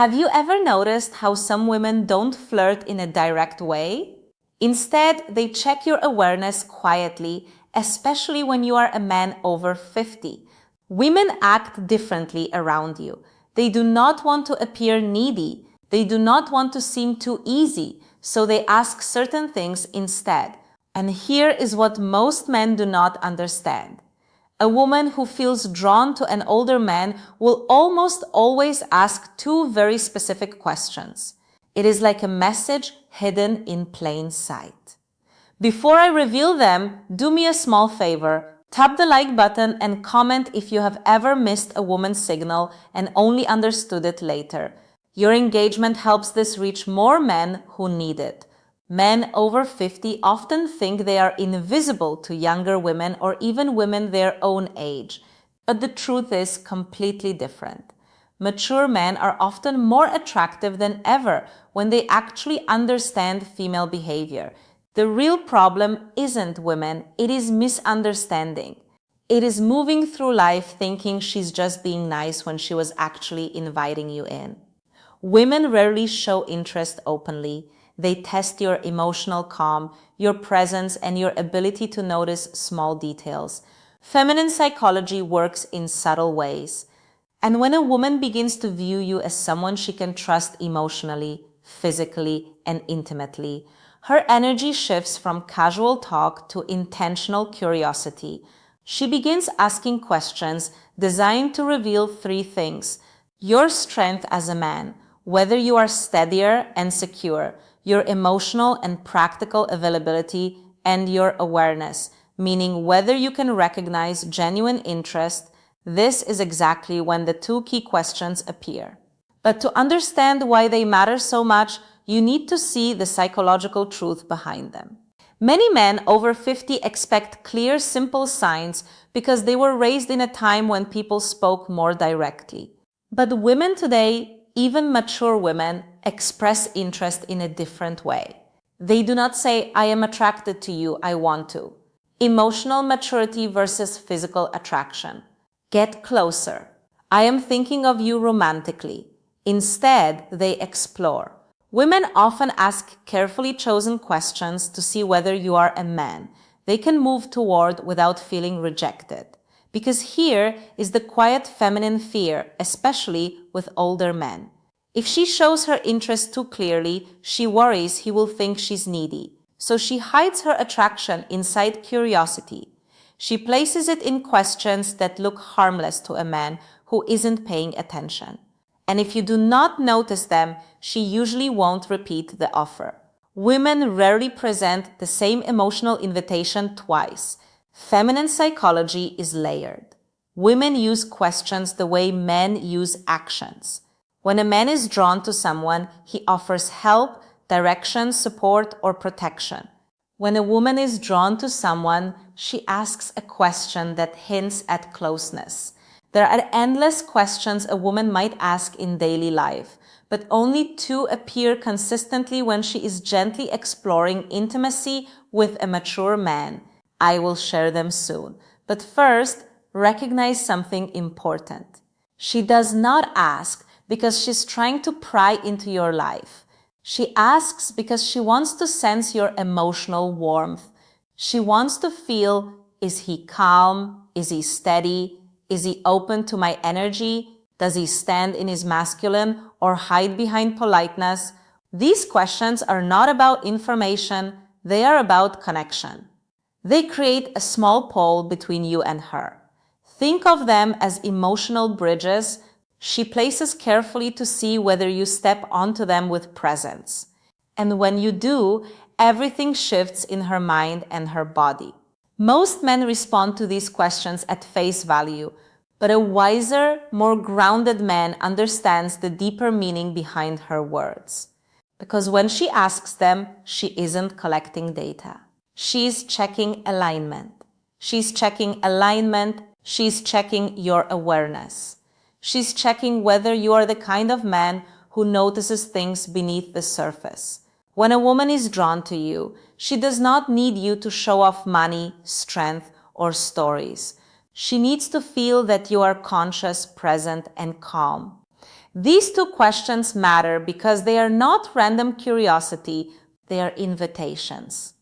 Have you ever noticed how some women don't flirt in a direct way? Instead, they check your awareness quietly, especially when you are a man over 50. Women act differently around you. They do not want to appear needy. They do not want to seem too easy, so they ask certain things instead. And here is what most men do not understand. A woman who feels drawn to an older man will almost always ask two very specific questions. It is like a message hidden in plain sight. Before I reveal them, do me a small favor. Tap the like button and comment if you have ever missed a woman's signal and only understood it later. Your engagement helps this reach more men who need it. Men over 50 often think they are invisible to younger women or even women their own age. But the truth is completely different. Mature men are often more attractive than ever when they actually understand female behavior. The real problem isn't women, it is misunderstanding. It is moving through life thinking she's just being nice when she was actually inviting you in. Women rarely show interest openly. They test your emotional calm, your presence, and your ability to notice small details. Feminine psychology works in subtle ways. And when a woman begins to view you as someone she can trust emotionally, physically, and intimately, her energy shifts from casual talk to intentional curiosity. She begins asking questions designed to reveal three things: your strength as a man, whether you are steadier and secure, your emotional and practical availability, and your awareness, meaning whether you can recognize genuine interest. This is exactly when the two key questions appear. But to understand why they matter so much, you need to see the psychological truth behind them. Many men over 50 expect clear, simple signs because they were raised in a time when people spoke more directly. But women today, even mature women, express interest in a different way. They do not say, "I am attracted to you, I want to." Emotional maturity versus physical attraction. Get closer. "I am thinking of you romantically." Instead, they explore. Women often ask carefully chosen questions to see whether you are a man they can move toward without feeling rejected. Because here is the quiet feminine fear, especially with older men. If she shows her interest too clearly, she worries he will think she's needy. So she hides her attraction inside curiosity. She places it in questions that look harmless to a man who isn't paying attention. And if you do not notice them, she usually won't repeat the offer. Women rarely present the same emotional invitation twice. Feminine psychology is layered. Women use questions the way men use actions. When a man is drawn to someone, he offers help, direction, support, or protection. When a woman is drawn to someone, she asks a question that hints at closeness. There are endless questions a woman might ask in daily life, but only two appear consistently when she is gently exploring intimacy with a mature man. I will share them soon. But first, recognize something important. She does not ask because she's trying to pry into your life. She asks because she wants to sense your emotional warmth. She wants to feel, is he calm? Is he steady? Is he open to my energy? Does he stand in his masculine or hide behind politeness? These questions are not about information, they are about connection. They create a small pole between you and her. Think of them as emotional bridges she places carefully to see whether you step onto them with presence. And when you do, everything shifts in her mind and her body. Most men respond to these questions at face value, but a wiser, more grounded man understands the deeper meaning behind her words. Because when she asks them, she isn't collecting data. She's checking alignment. She's checking alignment. She's checking your awareness. She's checking whether you are the kind of man who notices things beneath the surface. When a woman is drawn to you, she does not need you to show off money, strength, or stories. She needs to feel that you are conscious, present, and calm. These two questions matter because they are not random curiosity, they are invitations.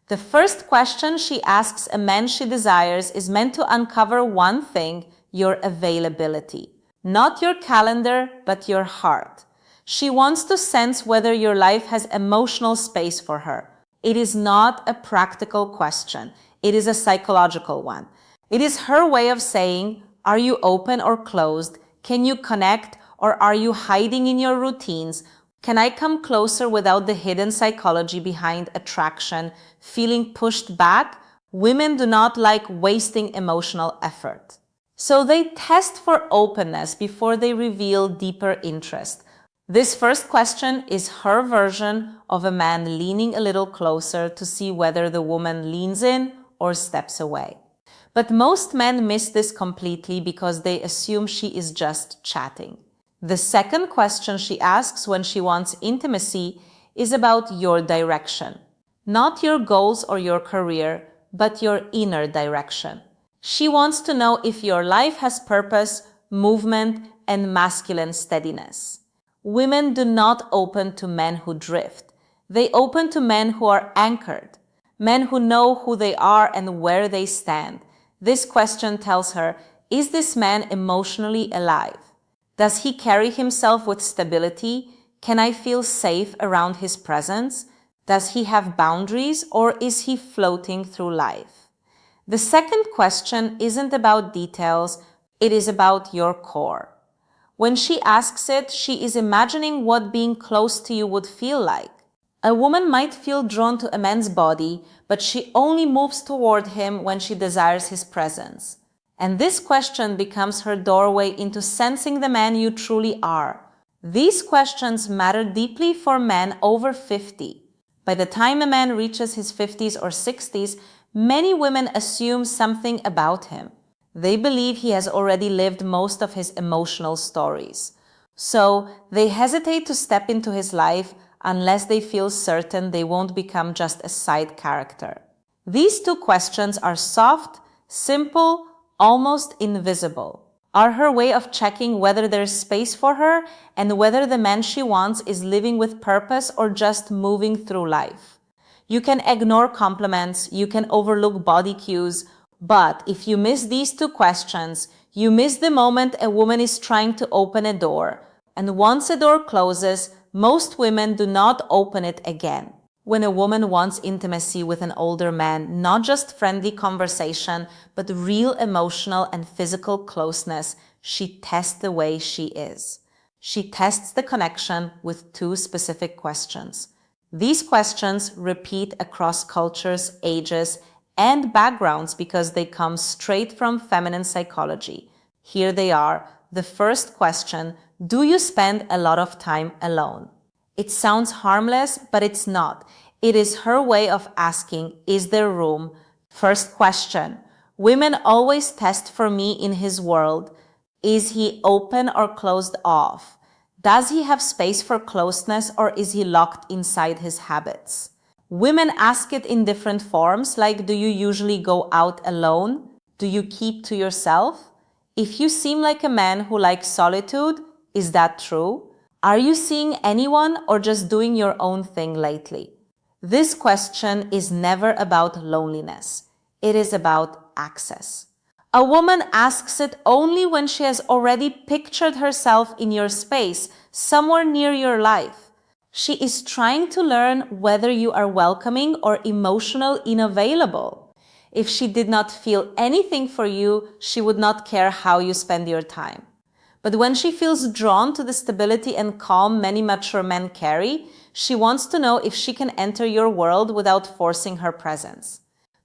The first question she asks a man she desires is meant to uncover one thing: your availability. Not your calendar, but your heart. She wants to sense whether your life has emotional space for her. It is not a practical question. It is a psychological one. It is her way of saying, are you open or closed? Can you connect, or are you hiding in your routines? Can I come closer without the hidden psychology behind attraction, feeling pushed back? Women do not like wasting emotional effort. So they test for openness before they reveal deeper interest. This first question is her version of a man leaning a little closer to see whether the woman leans in or steps away. But most men miss this completely because they assume she is just chatting. The second question she asks when she wants intimacy is about your direction. Not your goals or your career, but your inner direction. She wants to know if your life has purpose, movement, and masculine steadiness. Women do not open to men who drift. They open to men who are anchored, men who know who they are and where they stand. This question tells her, is this man emotionally alive? Does he carry himself with stability? Can I feel safe around his presence? Does he have boundaries, or is he floating through life? The second question isn't about details, it is about your core. When she asks it, she is imagining what being close to you would feel like. A woman might feel drawn to a man's body, but she only moves toward him when she desires his presence. And this question becomes her doorway into sensing the man you truly are. These questions matter deeply for men over 50. By the time a man reaches his 50s or 60s, many women assume something about him. They believe he has already lived most of his emotional stories. So they hesitate to step into his life unless they feel certain they won't become just a side character. These two questions are soft, simple, almost invisible, are her way of checking whether there's space for her and whether the man she wants is living with purpose or just moving through life. You can ignore compliments, you can overlook body cues, but if you miss these two questions, you miss the moment a woman is trying to open a door. And once a door closes, most women do not open it again. When a woman wants intimacy with an older man, not just friendly conversation, but real emotional and physical closeness, she tests the way she is. She tests the connection with two specific questions. These questions repeat across cultures, ages, and backgrounds because they come straight from feminine psychology. Here they are. The first question: do you spend a lot of time alone? It sounds harmless, but it's not. It is her way of asking, is there room? First question: women always test for me in his world. Is he open or closed off? Does he have space for closeness, or is he locked inside his habits? Women ask it in different forms, like, do you usually go out alone? Do you keep to yourself? If you seem like a man who likes solitude, is that true? Are you seeing anyone or just doing your own thing lately? This question is never about loneliness. It is about access. A woman asks it only when she has already pictured herself in your space, somewhere near your life. She is trying to learn whether you are welcoming or emotional unavailable. If she did not feel anything for you, she would not care how you spend your time. But when she feels drawn to the stability and calm many mature men carry, she wants to know if she can enter your world without forcing her presence.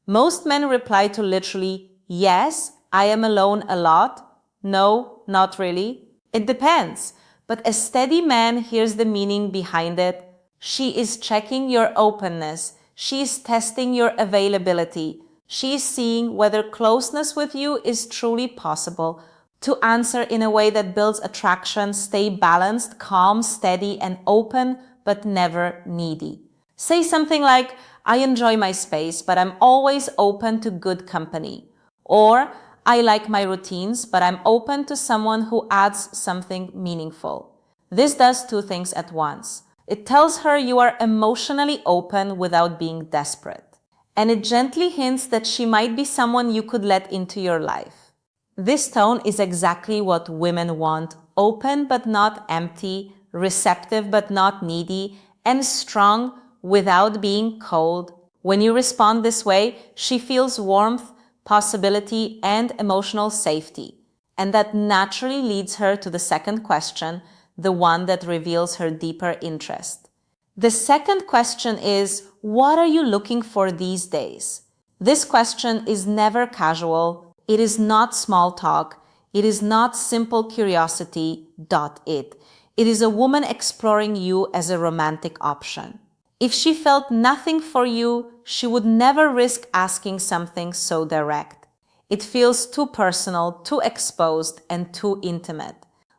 Most men reply to literally, yes, I am alone a lot. No, not really. It depends. But a steady man hears the meaning behind it. She is checking your openness. She is testing your availability. She is seeing whether closeness with you is truly possible. To answer in a way that builds attraction, stay balanced, calm, steady, and open, but never needy. Say something like, I enjoy my space, but I'm always open to good company. Or, I like my routines, but I'm open to someone who adds something meaningful. This does two things at once. It tells her you are emotionally open without being desperate. And it gently hints that she might be someone you could let into your life. This tone is exactly what women want: open but not empty, receptive but not needy, and strong without being cold. When you respond this way, she feels warmth, possibility, and emotional safety. And that naturally leads her to the second question, the one that reveals her deeper interest. The second question is, what are you looking for these days? This question is never casual. It is not small talk. It is not simple curiosity. It is a woman exploring you as a romantic option. If she felt nothing for you, she would never risk asking something so direct. It feels too personal, too exposed, and too intimate.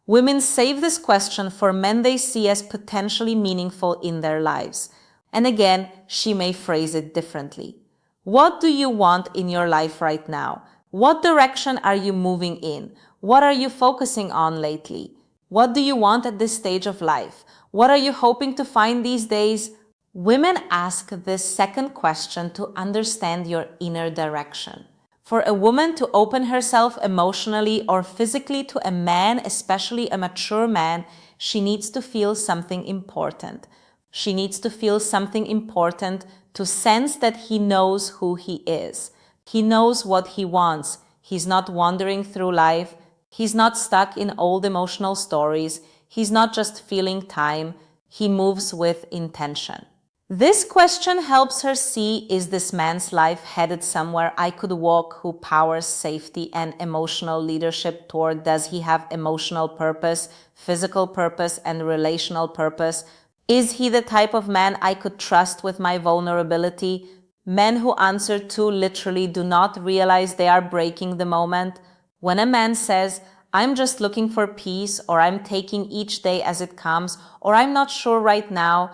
Women save this question for men they see as potentially meaningful in their lives. And again, she may phrase it differently. What do you want in your life right now? What direction are you moving in? What are you focusing on lately? What do you want at this stage of life? What are you hoping to find these days? Women ask this second question to understand your inner direction. For a woman to open herself emotionally or physically to a man, especially a mature man, she needs to feel something important. She needs to feel something important to sense that he knows who he is. He knows what he wants. He's not wandering through life. He's not stuck in old emotional stories. He's not just feeling time. He moves with intention. This question helps her see, is this man's life headed somewhere I could walk, who powers safety and emotional leadership toward? Does he have emotional purpose, physical purpose, and relational purpose? Is he the type of man I could trust with my vulnerability? Men who answer too literally do not realize they are breaking the moment. When a man says, I'm just looking for peace, or I'm taking each day as it comes, or I'm not sure right now,